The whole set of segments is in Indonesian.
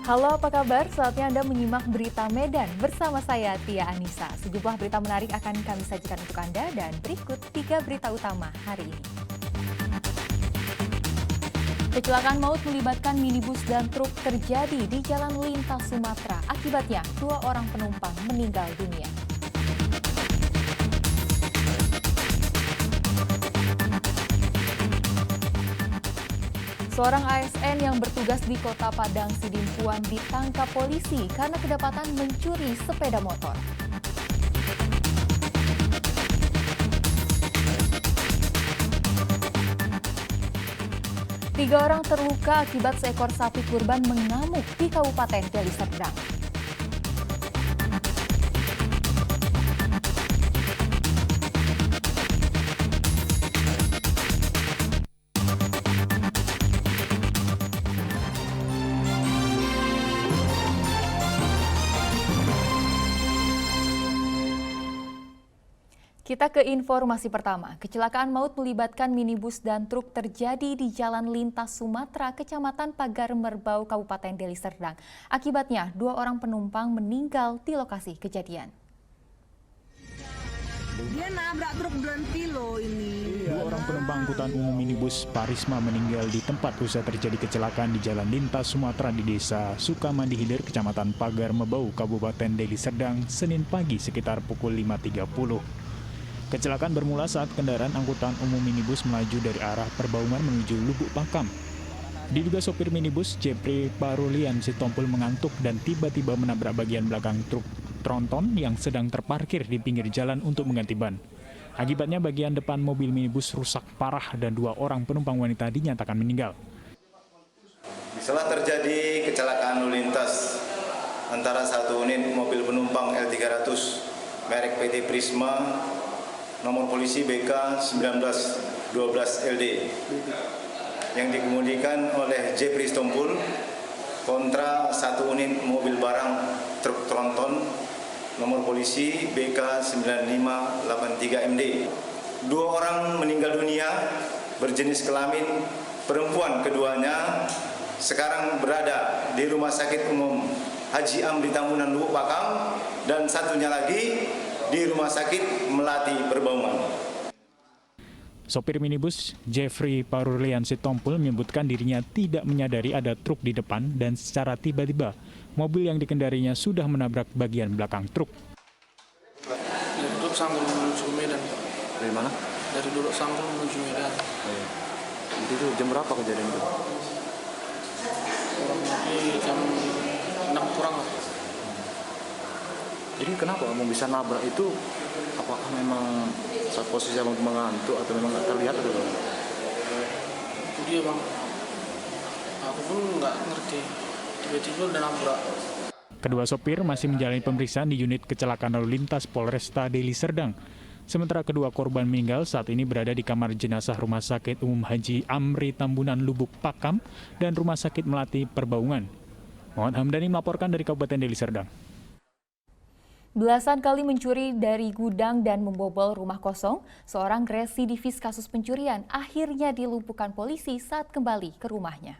Halo, apa kabar? Saatnya Anda menyimak berita Medan bersama saya, Tia Anissa. Sejumlah berita menarik akan kami sajikan untuk Anda dan berikut 3 berita utama hari ini. Kecelakaan maut melibatkan minibus dan truk terjadi di Jalan Lintas Sumatera. Akibatnya, 2 orang penumpang meninggal dunia. Seorang ASN yang bertugas di Kota Padang Sidimpuan ditangkap polisi karena kedapatan mencuri sepeda motor. Tiga orang terluka akibat seekor sapi kurban mengamuk di Kabupaten Deli Serdang. Kita ke informasi pertama. Kecelakaan maut melibatkan minibus dan truk terjadi di Jalan Lintas Sumatera, Kecamatan Pagar Merbau, Kabupaten Deli Serdang. Akibatnya, 2 orang penumpang meninggal di lokasi kejadian. Dia nabrak truk berhenti loh ini. 2 orang penumpang angkutan umum minibus Parisma meninggal di tempat usai terjadi kecelakaan di Jalan Lintas Sumatera di Desa Sukamandi Hilir, Kecamatan Pagar Merbau, Kabupaten Deli Serdang, Senin pagi sekitar pukul 5.30. Kecelakaan bermula saat kendaraan angkutan umum minibus melaju dari arah Perbaungan menuju Lubuk Pakam. Diduga sopir minibus Jeffrey Parulian Sitompul mengantuk dan tiba-tiba menabrak bagian belakang truk tronton yang sedang terparkir di pinggir jalan untuk mengganti ban. Akibatnya bagian depan mobil minibus rusak parah dan 2 orang penumpang wanita dinyatakan meninggal. Setelah terjadi kecelakaan lalu lintas antara satu unit mobil penumpang L300 merek PT Prisma nomor polisi BK 1912 LD yang dikemudikan oleh Jeffrey Sitompul kontra satu unit mobil barang truk tronton nomor polisi BK 9583 MD. 2 orang meninggal dunia berjenis kelamin perempuan, keduanya sekarang berada di Rumah Sakit Umum Haji Amri Tambunan Lubuk Pakam dan satunya lagi di Rumah Sakit Melati Perbaungan. Sopir minibus Jeffrey Parulian Sitompul menyebutkan dirinya tidak menyadari ada truk di depan dan secara tiba-tiba mobil yang dikendarinya sudah menabrak bagian belakang truk. Dari Duduk Sanggul menuju Medan. Dari mana? Dari Duduk Sanggul menuju Medan. Jadi itu jam berapa kejadian itu? Kurang lebih jam 6 kurang lah. Jadi kenapa kamu bisa nabrak itu? Apakah memang saat posisi abang mengantuk atau memang nggak terlihat atau apa? Itu dia bang. Aku pun nggak ngerti. Tiba-tiba udah nabrak. Kedua sopir masih menjalani pemeriksaan di unit kecelakaan lalu lintas Polresta Deli Serdang. Sementara kedua korban meninggal saat ini berada di kamar jenazah Rumah Sakit Umum Haji Amri Tambunan Lubuk Pakam dan Rumah Sakit Melati Perbaungan. Muhammad Hamdani melaporkan dari Kabupaten Deli Serdang. Belasan kali mencuri dari gudang dan membobol rumah kosong, seorang residivis kasus pencurian akhirnya dilumpuhkan polisi saat kembali ke rumahnya.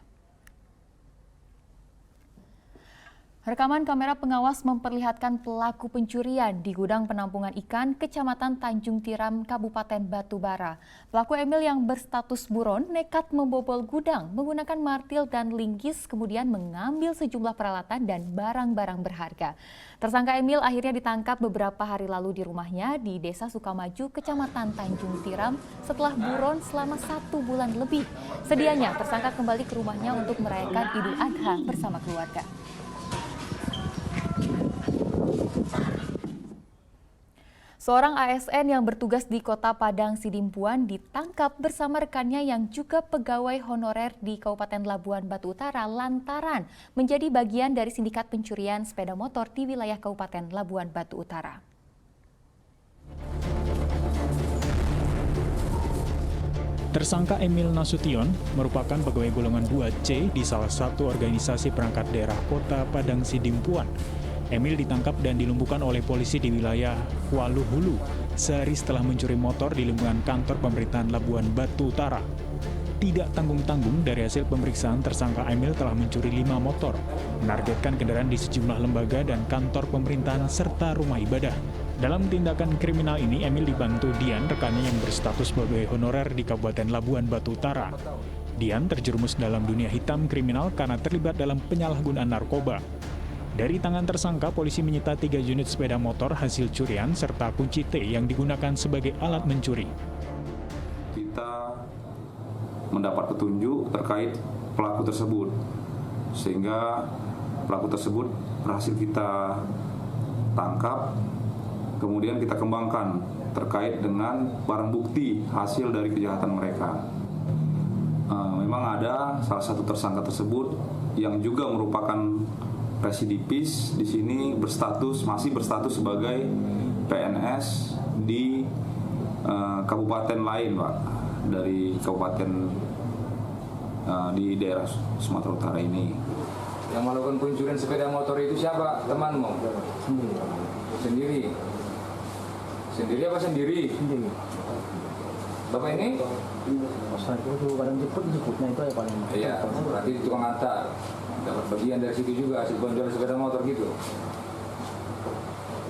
Rekaman kamera pengawas memperlihatkan pelaku pencurian di gudang penampungan ikan Kecamatan Tanjung Tiram, Kabupaten Batubara. Pelaku Emil yang berstatus buron nekat membobol gudang menggunakan martil dan linggis, kemudian mengambil sejumlah peralatan dan barang-barang berharga. Tersangka Emil akhirnya ditangkap beberapa hari lalu di rumahnya di Desa Sukamaju, Kecamatan Tanjung Tiram setelah buron selama 1 bulan lebih. Sedianya tersangka kembali ke rumahnya untuk merayakan Idul Adha bersama keluarga. Seorang ASN yang bertugas di Kota Padang Sidimpuan ditangkap bersama rekannya yang juga pegawai honorer di Kabupaten Labuan Batu Utara lantaran menjadi bagian dari sindikat pencurian sepeda motor di wilayah Kabupaten Labuan Batu Utara. Tersangka Emil Nasution merupakan pegawai golongan 2C di salah satu organisasi perangkat daerah Kota Padang Sidimpuan. Emil ditangkap dan dilumpuhkan oleh polisi di wilayah Kuala Hulu sehari setelah mencuri motor di lingkungan kantor pemerintahan Labuan Batu Utara. tidak tanggung-tanggung. Dari hasil pemeriksaan, tersangka Emil telah mencuri 5 motor, menargetkan kendaraan di sejumlah lembaga dan kantor pemerintahan serta rumah ibadah. Dalam tindakan kriminal ini, Emil dibantu Dian, rekannya yang berstatus sebagai honorer di Kabupaten Labuan Batu Utara. Dian terjerumus dalam dunia hitam kriminal karena terlibat dalam penyalahgunaan narkoba. Dari tangan tersangka, polisi menyita 3 unit sepeda motor hasil curian serta kunci T yang digunakan sebagai alat mencuri. Kita mendapat petunjuk terkait pelaku tersebut, sehingga pelaku tersebut berhasil kita tangkap, kemudian kita kembangkan terkait dengan barang bukti hasil dari kejahatan mereka. Memang ada salah satu tersangka tersebut yang juga merupakan residivis di sini, masih berstatus sebagai PNS di kabupaten lain, Pak, dari kabupaten di daerah Sumatera Utara ini. Yang melakukan pencurian sepeda motor itu siapa? Temanmu? Sendiri. Sendiri apa sendiri? Sendiri. Bapak ini? Pas itu kadang jemputnya itu ya paling. Iya, berarti di tukang antar. Dapat bagian dari situ juga hasil penjualan sepeda motor gitu.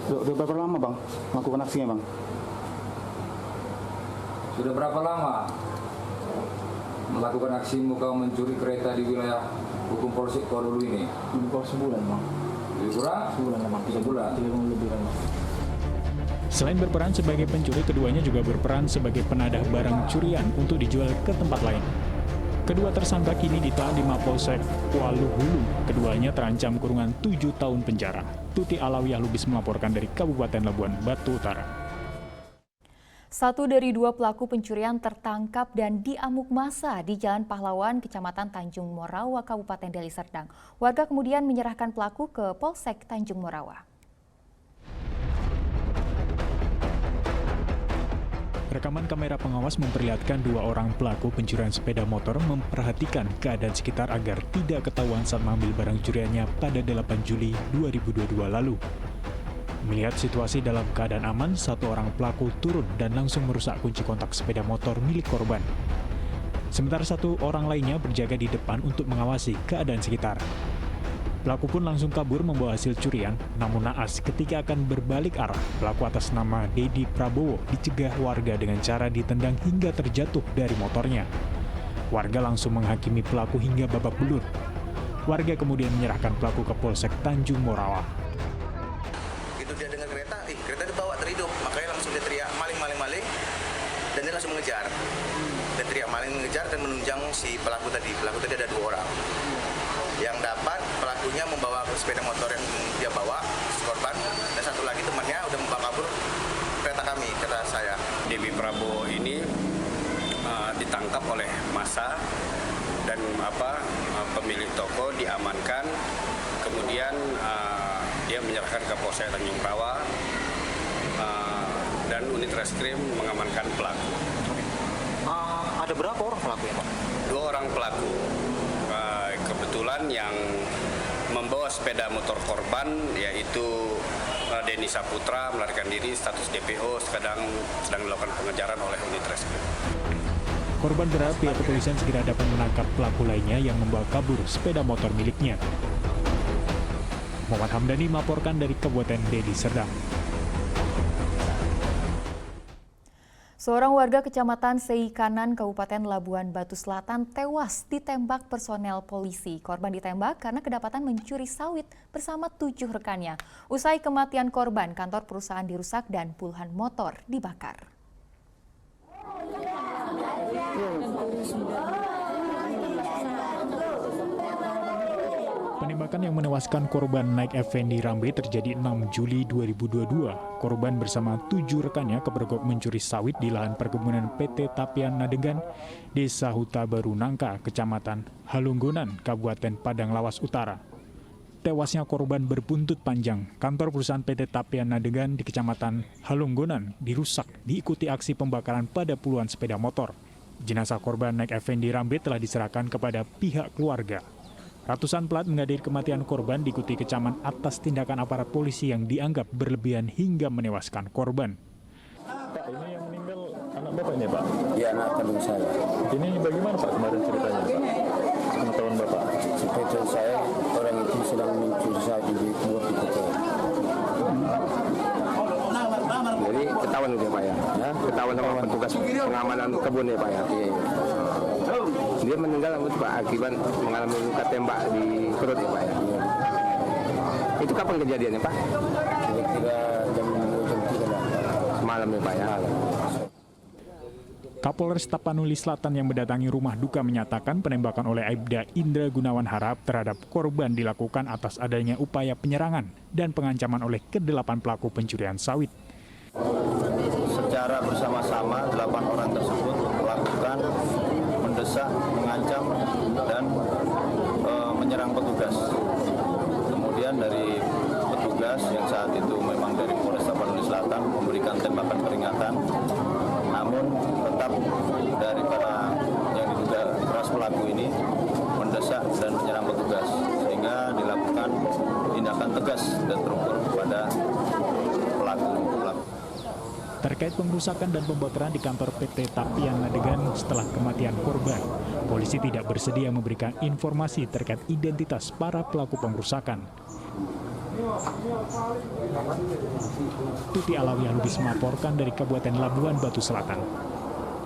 Sudah berapa lama, Bang, melakukan aksinya, Bang? Sudah berapa lama melakukan aksimu kau mencuri kereta di wilayah hukum Polsek Kodulu ini? Sebulan, Bang. Lebih kurang? Sebulan, Bang. 3 bulan. 3 bulan lebih, Bang. Selain berperan sebagai pencuri, keduanya juga berperan sebagai penadah barang curian untuk dijual ke tempat lain. Kedua tersangka kini ditahan di Mapolsek Waluhulu. Keduanya terancam kurungan 7 tahun penjara. Tuti Alawiyah Lubis melaporkan dari Kabupaten Labuan Batu Utara. 1 dari 2 pelaku pencurian tertangkap dan diamuk massa di Jalan Pahlawan, Kecamatan Tanjung Morawa, Kabupaten Deli Serdang. Warga kemudian menyerahkan pelaku ke Polsek Tanjung Morawa. Rekaman kamera pengawas memperlihatkan 2 orang pelaku pencurian sepeda motor memperhatikan keadaan sekitar agar tidak ketahuan saat mengambil barang curiannya pada 8 Juli 2022 lalu. Melihat situasi dalam keadaan aman, 1 orang pelaku turun dan langsung merusak kunci kontak sepeda motor milik korban. Sementara 1 orang lainnya berjaga di depan untuk mengawasi keadaan sekitar. Pelaku pun langsung kabur membawa hasil curian, namun naas ketika akan berbalik arah, pelaku atas nama Dedi Prabowo dicegah warga dengan cara ditendang hingga terjatuh dari motornya. Warga langsung menghakimi pelaku hingga babak belur. Warga kemudian menyerahkan pelaku ke Polsek Tanjung Morawa. Itu dia dengar kereta, kereta dibawa terhidup, makanya langsung dia teriak maling, dan dia langsung mengejar. Dia teriak maling, mengejar dan menunjang si pelaku tadi. Pelaku tadi ada 2 orang. Yang dapat pelakunya membawa sepeda motor yang dia bawa, korban, dan 1 lagi temannya udah membawa kabur kereta kami, kereta saya. Dedi Prabowo ini ditangkap oleh massa dan pemilik toko diamankan, kemudian dia menyerahkan ke Polsek Tanjung Morawa dan unit reskrim mengamankan pelaku. Ada berapa orang pelaku ya, Pak? 2 orang pelaku. Kebetulan yang membawa sepeda motor korban yaitu Denny Saputra melarikan diri, status DPO, sedang dilakukan pengejaran oleh unit reskrim. Korban berharap pihak kepolisian segera dapat menangkap pelaku lainnya yang membawa kabur sepeda motor miliknya. Muhammad Hamdani melaporkan dari Kabupaten Deli Serdang. Seorang warga Kecamatan Seikanan, Kabupaten Labuan Batu Selatan tewas ditembak personel polisi. Korban ditembak karena kedapatan mencuri sawit bersama 7 rekannya. Usai kematian korban, kantor perusahaan dirusak dan puluhan motor dibakar. Penembakan yang menewaskan korban Naik Effendi Rambe terjadi 6 Juli 2022. Korban bersama 7 rekannya kepergok mencuri sawit di lahan perkebunan PT Tapian Nadegan, Desa Huta Baru Nangka, Kecamatan Halunggonan, Kabupaten Padang Lawas Utara. Tewasnya korban berbuntut panjang. Kantor perusahaan PT Tapian Nadegan di Kecamatan Halunggonan dirusak, diikuti aksi pembakaran pada puluhan sepeda motor. Jenazah korban Naik Effendi Rambe telah diserahkan kepada pihak keluarga. Ratusan pelat menghadiri kematian korban diikuti kecaman atas tindakan aparat polisi yang dianggap berlebihan hingga menewaskan korban. Pak, ini yang meninggal anak Bapak ini, Pak? Iya, anak kandung saya. Ini bagaimana, Pak, kemarin ceritanya, Pak? Pengetahuan Bapak? Seperti saya, orang itu sedang mencuri saya di buah itu. Jadi ketahuan gitu ya Pak ya? Ketahuan sama petugas pengamanan kebun ya Pak ya? Iya. Dia meninggal Pak akibat mengalami luka tembak di perut ya Pak ya? Itu kapan kejadiannya Pak? Kira-kira jam 3 lah. Semalam ya Pak ya? Kapolres Tapanuli Selatan yang mendatangi rumah duka menyatakan penembakan oleh Aibda Indra Gunawan Harap terhadap korban dilakukan atas adanya upaya penyerangan dan pengancaman oleh ke-8 pelaku pencurian sawit. Secara bersama-sama 8 orang tersebut melakukan mendesak, mengancam, dan menyerang petugas. Kemudian dari petugas yang saat itu memang dari Polres Tapanuli Selatan memberikan tembakan peringatan, namun tetap dari para yang diduga keras pelaku ini mendesak dan menyerang petugas, sehingga dilakukan tindakan tegas dan terukur kepada pelaku. Terkait pengrusakan dan pembakaran di kantor PT Tapian Nadegan setelah kematian korban, polisi tidak bersedia memberikan informasi terkait identitas para pelaku pengrusakan. Tuti Alawiyah Lubis melaporkan dari Kabupaten Labuan Batu Selatan.